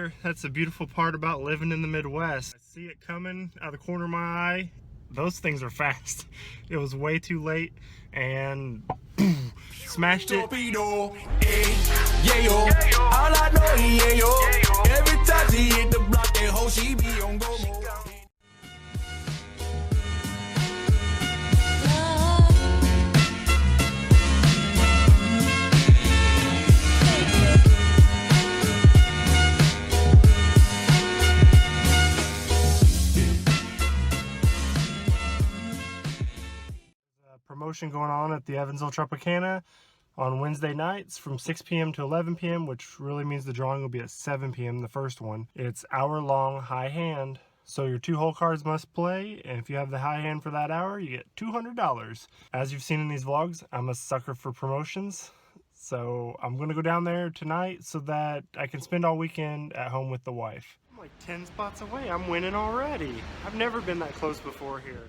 here. That's the beautiful part about living in the Midwest. I see it coming out of the corner of my eye. Those things are fast. It was way too late and boom, smashed it. Yayo, all I know is Yayo. Every time she hit the block, that hoe she be on go. Promotion going on at the Evansville Tropicana on Wednesday nights from 6 p.m. to 11 p.m., which really means the drawing will be at 7 p.m., the first one. It's hour-long high hand, so your 2-hole cards must play, and if you have the high hand for that hour, you get $200. As you've seen in these vlogs, I'm a sucker for promotions, so I'm going to go down there tonight so that I can spend all weekend at home with the wife. I'm like 10 spots away. I'm winning already. I've never been that close before here.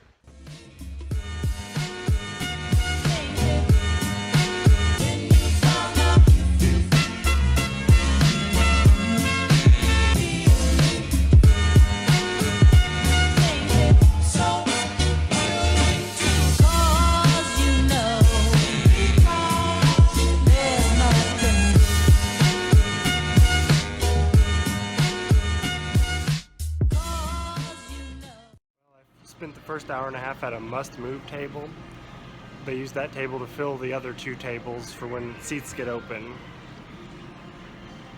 Spent the first hour and a half at a must-move table. They use that table to fill the other 2 tables for when seats get open.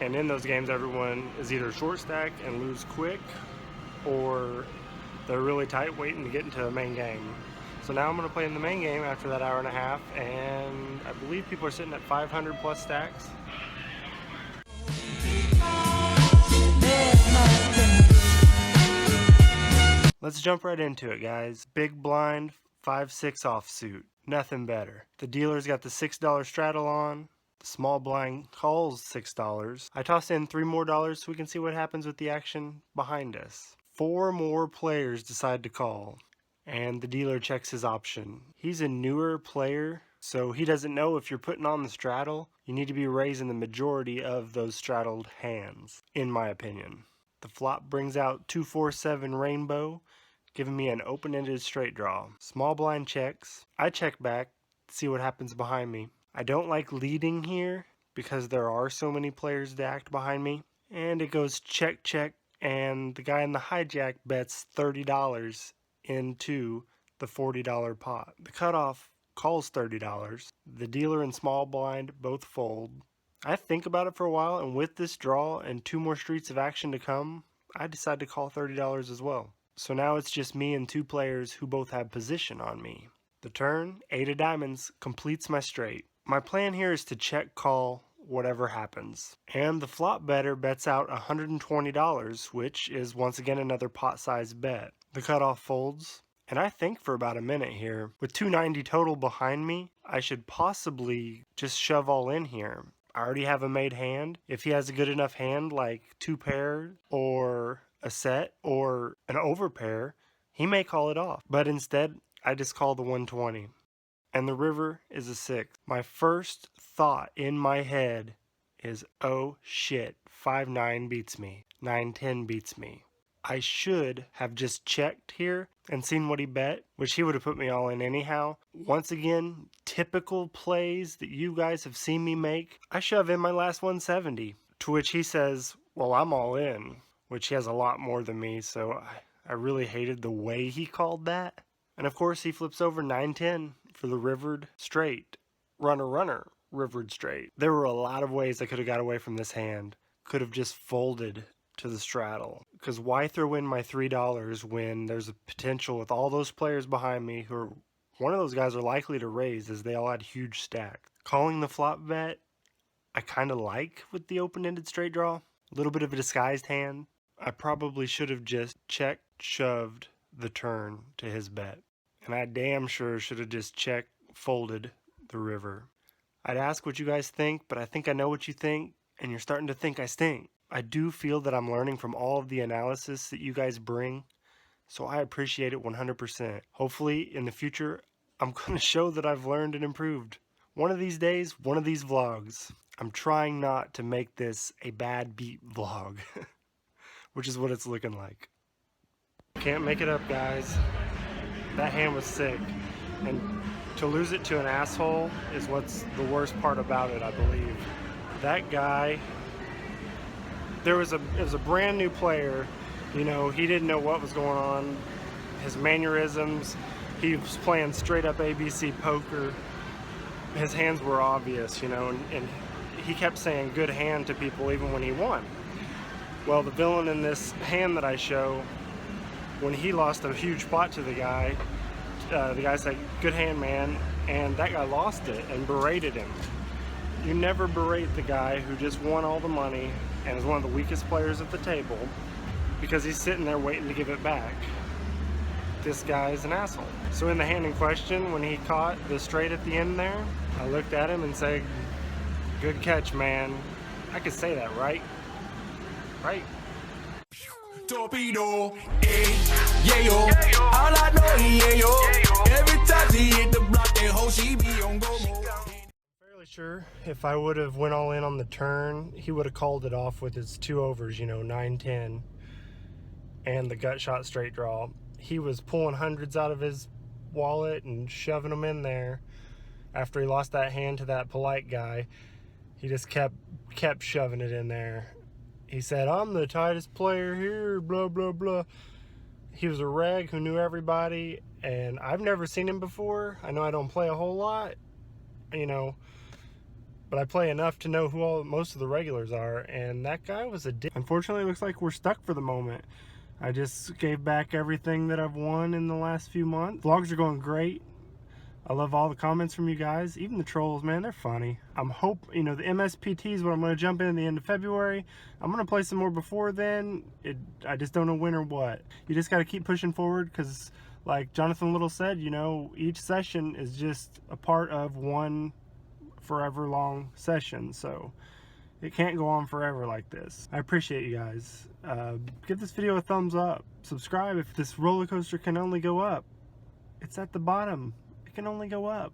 And in those games, everyone is either short stack and lose quick, or they're really tight waiting to get into the main game. So now I'm going to play in the main game after that hour and a half, and I believe people are sitting at 500 plus stacks. Let's jump right into it, guys. Big blind, 5-6 offsuit. Nothing better. The dealer's got the $6 straddle on. The small blind calls $6. I toss in $3 more so we can see what happens with the action behind us. 4 more players decide to call, and the dealer checks his option. He's a newer player, so he doesn't know if you're putting on the straddle, you need to be raising the majority of those straddled hands, in my opinion. The flop brings out 2-4-7 rainbow, giving me an open-ended straight draw. Small blind checks. I check back, see what happens behind me. I don't like leading here because there are so many players stacked behind me. And it goes check, check, and the guy in the hijack bets $30 into the $40 pot. The cutoff calls $30. The dealer and small blind both fold. I think about it for a while, and with this draw and 2 more streets of action to come, I decide to call $30 as well. So now it's just me and 2 players who both have position on me. The turn, 8 of diamonds, completes my straight. My plan here is to check call whatever happens. And the flop better bets out $120, which is once again another pot-sized bet. The cutoff folds, and I think for about a minute here. With 290 total behind me, I should possibly just shove all in here. I already have a made hand. If he has a good enough hand like 2 pair or a set or an overpair, he may call it off. But instead, I just call the 120. And the river is a 6. My first thought in my head is, oh shit, 5-9 beats me. 9-10 beats me. I should have just checked here and seen what he bet, which he would have put me all in anyhow. Once again, typical plays that you guys have seen me make. I shove in my last 170, to which he says, well, I'm all in, which he has a lot more than me, so I really hated the way he called that. And of course, he flips over 9-10 for the rivered straight. Runner, runner, rivered straight. There were a lot of ways I could have got away from this hand. Could have just folded to the straddle. Because why throw in my $3 when there's a potential with all those players behind me who are, one of those guys are likely to raise as they all had huge stacks. Calling the flop bet, I kind of like with the open-ended straight draw. A little bit of a disguised hand. I probably should have just checked, shoved the turn to his bet. And I damn sure should have just checked, folded the river. I'd ask what you guys think, but I think I know what you think, and you're starting to think I stink. I do feel that I'm learning from all of the analysis that you guys bring, so I appreciate it 100%. Hopefully, in the future, I'm going to show that I've learned and improved. One of these days, one of these vlogs. I'm trying not to make this a bad beat vlog. which is what it's looking like. Can't make it up, guys. That hand was sick. And to lose it to an asshole is what's the worst part about it, I believe. That guy, it was a brand new player, you know, he didn't know what was going on, his mannerisms, he was playing straight up ABC poker, his hands were obvious, you know, and he kept saying good hand to people even when he won. Well, the villain in this hand that I show, when he lost a huge pot to the guy said, good hand, man, and that guy lost it and berated him. You never berate the guy who just won all the money and is one of the weakest players at the table because he's sitting there waiting to give it back. This guy is an asshole. So in the hand in question, when he caught the straight at the end there, I looked at him and said, good catch, man. I could say that, right? Right? Torpedo, Yayo. All I know is Yayo. Every time she hit the block, that hoe she be on go. Fairly sure if I would have went all in on the turn, he would have called it off with his 2 overs, you know, 9-10, and the gut shot straight draw. He was pulling hundreds out of his wallet and shoving them in there. After he lost that hand to that polite guy, he just kept shoving it in there. He said, I'm the tightest player here, blah, blah, blah. He was a reg who knew everybody, and I've never seen him before. I know I don't play a whole lot, you know, but I play enough to know who most of the regulars are, and that guy was a dick. Unfortunately, it looks like we're stuck for the moment. I just gave back everything that I've won in the last few months. Vlogs are going great. I love all the comments from you guys, even the trolls, man, they're funny. You know, the MSPT is what I'm going to jump in at the end of February. I'm going to play some more before then. I just don't know when or what. You just got to keep pushing forward because, like Jonathan Little said, you know, each session is just a part of one forever long session. So it can't go on forever like this. I appreciate you guys. Give this video a thumbs up. Subscribe if this roller coaster can only go up. It's at the bottom. Can only go up.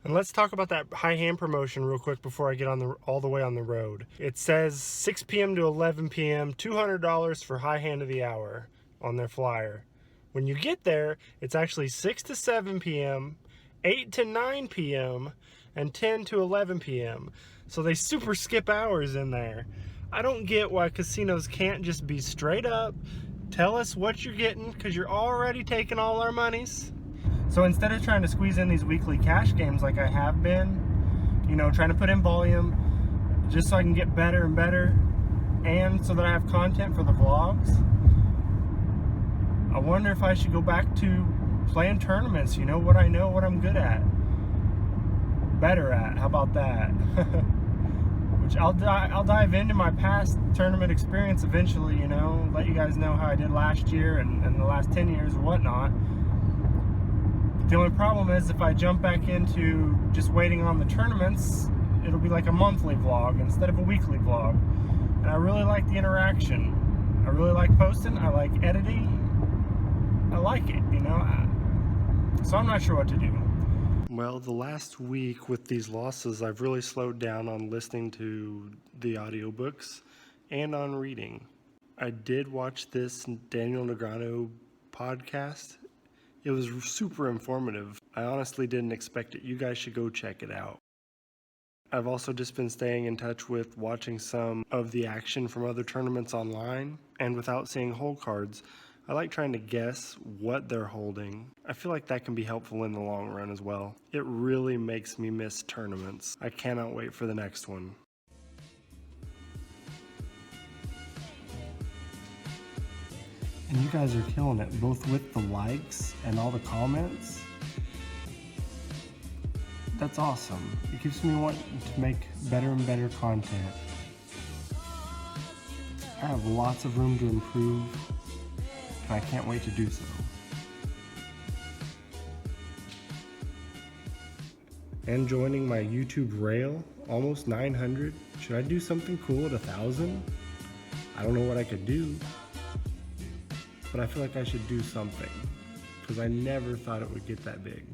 And let's talk about that high hand promotion real quick before I get on all the way on the road. It says 6 p.m. to 11 p.m. $200 for high hand of the hour on their flyer. When you get there, it's actually 6 to 7 p.m., 8 to 9 p.m., and 10 to 11 p.m. So they super skip hours in there. I don't get why casinos can't just be straight up, tell us what you're getting, because you're already taking all our monies. So instead of trying to squeeze in these weekly cash games like I have been, you know, trying to put in volume just so I can get better and better and so that I have content for the vlogs, I wonder if I should go back to playing tournaments, you know, what I know, what I'm good at. Better at, how about that? Which I'll dive into my past tournament experience eventually, you know, let you guys know how I did last year and the last 10 years or whatnot. The only problem is if I jump back into just waiting on the tournaments, it'll be like a monthly vlog instead of a weekly vlog. And I really like the interaction. I really like posting. I like editing. I like it, you know. So I'm not sure what to do. Well, the last week with these losses, I've really slowed down on listening to the audiobooks and on reading. I did watch this Daniel Negreanu podcast. It was super informative. I honestly didn't expect it. You guys should go check it out. I've also just been staying in touch with watching some of the action from other tournaments online, and without seeing hole cards, I like trying to guess what they're holding. I feel like that can be helpful in the long run as well. It really makes me miss tournaments. I cannot wait for the next one. And you guys are killing it, both with the likes and all the comments. That's awesome. It keeps me wanting to make better and better content. I have lots of room to improve, and I can't wait to do so. And joining my YouTube rail, almost 900. Should I do something cool at 1,000? I don't know what I could do. But I feel like I should do something, because I never thought it would get that big.